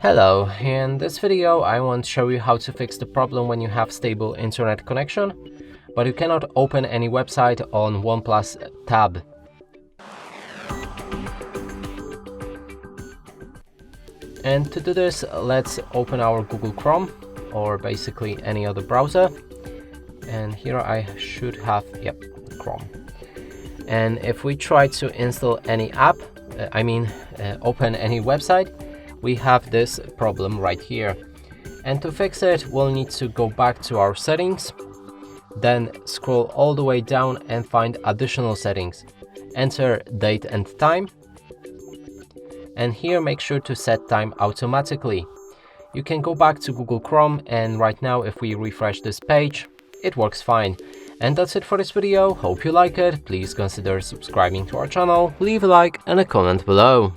Hello, in this video I want to show you how to fix the problem when you have stable internet connection, but you cannot open any website on OnePlus tab. And to do this, let's open our Google Chrome or basically any other browser. And here I should have, Chrome. And if we try to install any app, open any website, we have this problem right here. And to fix it, we'll need to go back to our settings, then scroll all the way down and find additional settings. Enter date and time, and here make sure to set time automatically. You can go back to Google Chrome, and right now if we refresh this page, it works fine. And that's it for this video. Hope you like it. Please consider subscribing to our channel, leave a like and a comment below.